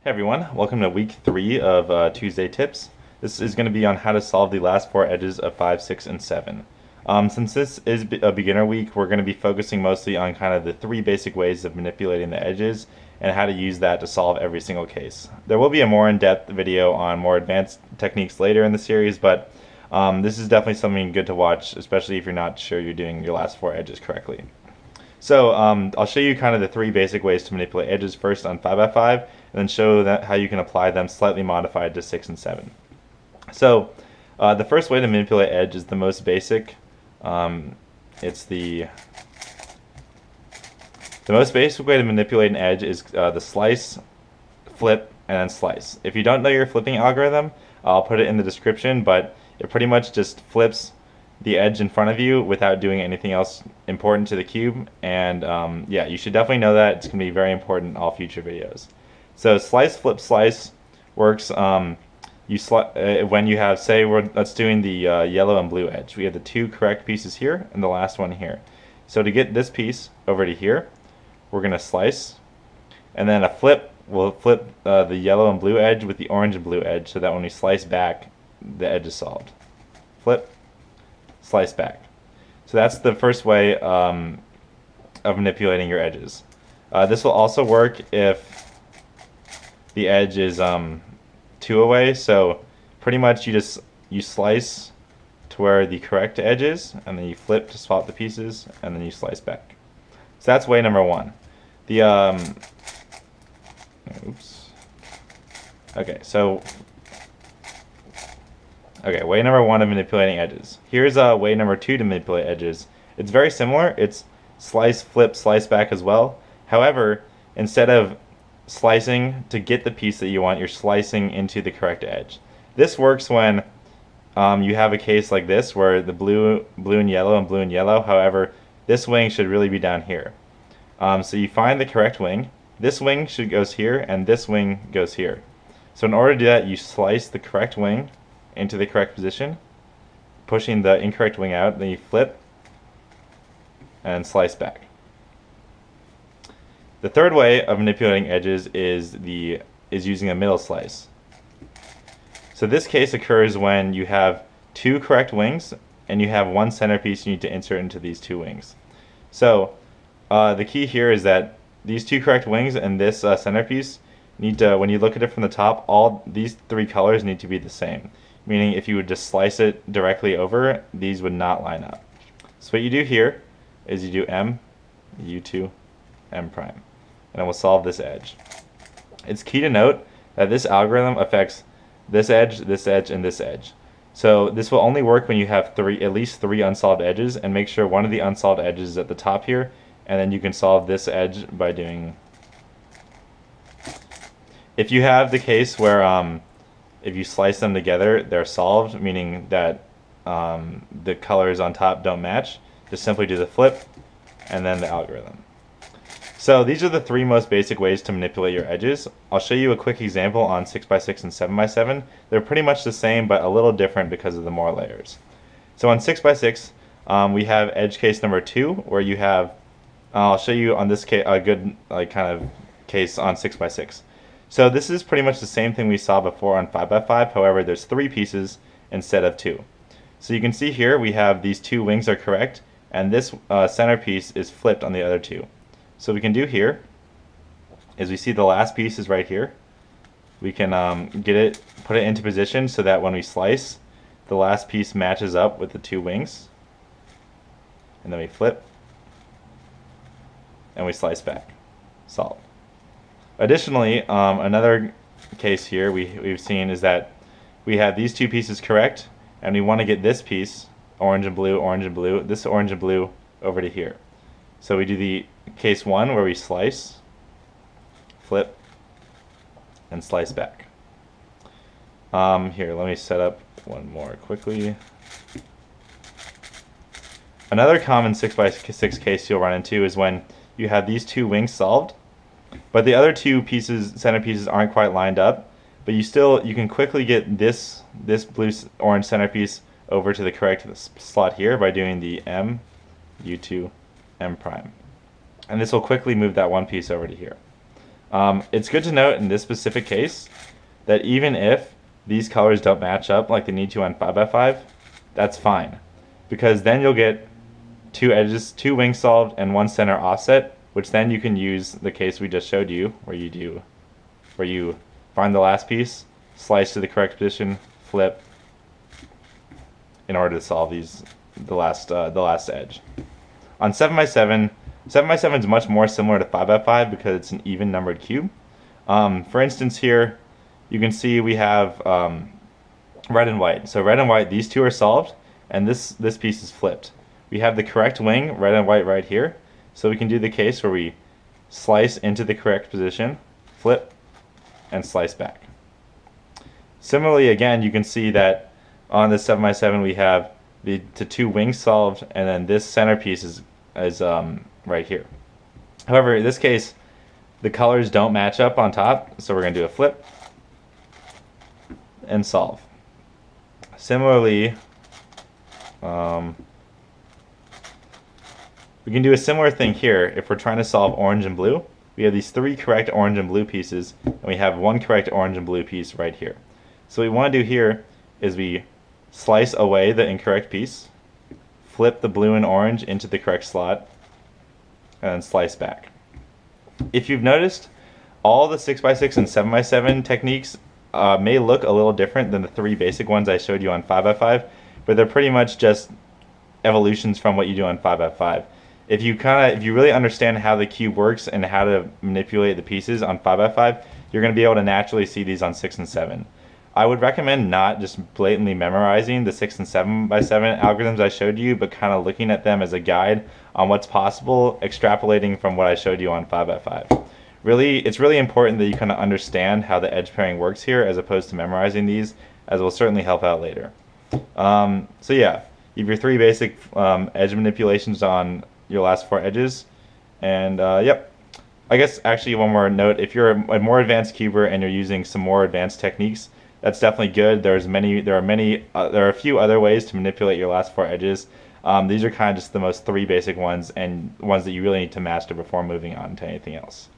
Hey everyone, welcome to week 3 of Tuesday Tips. This is going to be on how to solve the last 4 edges of 5, 6, and 7. Since this is a beginner week, we're going to be focusing mostly on kind of the 3 basic ways of manipulating the edges and how to use that to solve every single case. There will be a more in-depth video on more advanced techniques later in the series, but this is definitely something good to watch, especially if you're not sure you're doing your last 4 edges correctly. So I'll show you kind of the 3 basic ways to manipulate edges first on 5x5, and then show that how you can apply them slightly modified to 6 and 7. So the first way to manipulate edge is the most basic. It's the most basic way to manipulate an edge is the slice, flip, and then slice. If you don't know your flipping algorithm, I'll put it in the description, but it pretty much just flips the edge in front of you without doing anything else important to the cube, and yeah, you should definitely know that. It's going to be very important in all future videos. So slice, flip, slice works when you have, say, let's doing the yellow and blue edge. We have the 2 correct pieces here and the last one here. So to get this piece over to here, we're going to slice, and then a flip, we'll flip the yellow and blue edge with the orange and blue edge, so that when we slice back, the edge is solved. Flip, slice back. So that's the first way of manipulating your edges. This will also work if the edge is 2 away. So pretty much you slice to where the correct edge is, and then you flip to swap the pieces, and then you slice back. So that's way number 1. The way number 1 of manipulating edges. Here's way number 2 to manipulate edges. It's very similar. It's slice, flip, slice back as well. However, instead of slicing to get the piece that you want, you're slicing into the correct edge. This works when you have a case like this where the blue and yellow. However, this wing should really be down here. So you find the correct wing. This wing goes here, and this wing goes here. So in order to do that, you slice the correct wing into the correct position, pushing the incorrect wing out, then you flip and slice back. The third way of manipulating edges is using a middle slice. So this case occurs when you have 2 correct wings and you have 1 centerpiece you need to insert into these 2 wings. So the key here is that these 2 correct wings and this centerpiece need to, when you look at it from the top, all these 3 colors need to be the same. Meaning if you would just slice it directly over, these would not line up. So what you do here is you do M, U2, M prime. And it will solve this edge. It's key to note that this algorithm affects this edge, and this edge. So this will only work when you have at least 3 unsolved edges, and make sure one of the unsolved edges is at the top here, and then you can solve this edge by doing... If you have the case where if you slice them together, they're solved, meaning that the colors on top don't match, just simply do the flip and then the algorithm. So these are the 3 most basic ways to manipulate your edges. I'll show you a quick example on 6x6 and 7x7. They're pretty much the same, but a little different because of the more layers. So on 6x6, we have edge case number 2, where you have, I'll show you on this case a good kind of case on 6x6. So this is pretty much the same thing we saw before on 5x5, however there's 3 pieces instead of 2. So you can see here we have these 2 wings are correct, and this centerpiece is flipped on the other 2. So what we can do here is we see the last piece is right here. We can put it into position so that when we slice, the last piece matches up with the 2 wings. And then we flip, and we slice back. Solved. Additionally, another case here we've seen is that we have these 2 pieces correct, and we want to get this piece, orange and blue, this orange and blue over to here. So we do the case 1 where we slice, flip, and slice back. Here, let me set up one more quickly. Another common 6x6 case you'll run into is when you have these 2 wings solved, but the other 2 centerpieces aren't quite lined up, but you can quickly get this blue-orange centerpiece over to the correct slot here by doing the M, U2, M prime. And this will quickly move that one piece over to here. It's good to note in this specific case that even if these colors don't match up like they need to on 5x5, that's fine. Because then you'll get two edges, two wings solved, and one center offset, which then you can use the case we just showed you, where you find the last piece, slice to the correct position, flip, in order to solve the last edge. On 7x7, 7x7 is much more similar to 5x5 because it's an even numbered cube. For instance, here you can see we have red and white. So red and white, these two are solved, and this piece is flipped. We have the correct wing, red and white, right here. So we can do the case where we slice into the correct position, flip, and slice back. Similarly, again, you can see that on this 7x7 we have the two wings solved, and then this centerpiece is right here. However, in this case, the colors don't match up on top, so we're going to do a flip and solve. Similarly, we can do a similar thing here if we're trying to solve orange and blue. We have these three correct orange and blue pieces, and we have one correct orange and blue piece right here. So what we want to do here is we slice away the incorrect piece, flip the blue and orange into the correct slot, and then slice back. If you've noticed, all the 6x6 and 7x7 techniques may look a little different than the three basic ones I showed you on 5x5, but they're pretty much just evolutions from what you do on 5x5. If you really understand how the cube works and how to manipulate the pieces on 5x5, you're going to be able to naturally see these on 6 and 7. I would recommend not just blatantly memorizing the 6 and 7x7 algorithms I showed you, but kind of looking at them as a guide on what's possible, extrapolating from what I showed you on 5x5. Really, it's really important that you kind of understand how the edge pairing works here as opposed to memorizing these, as will certainly help out later. So yeah, you have your three basic edge manipulations on your last four edges, and yep. I guess actually one more note: if you're a more advanced cuber and you're using some more advanced techniques, that's definitely good. There are a few other ways to manipulate your last four edges. These are kind of just the most three basic ones, and ones that you really need to master before moving on to anything else.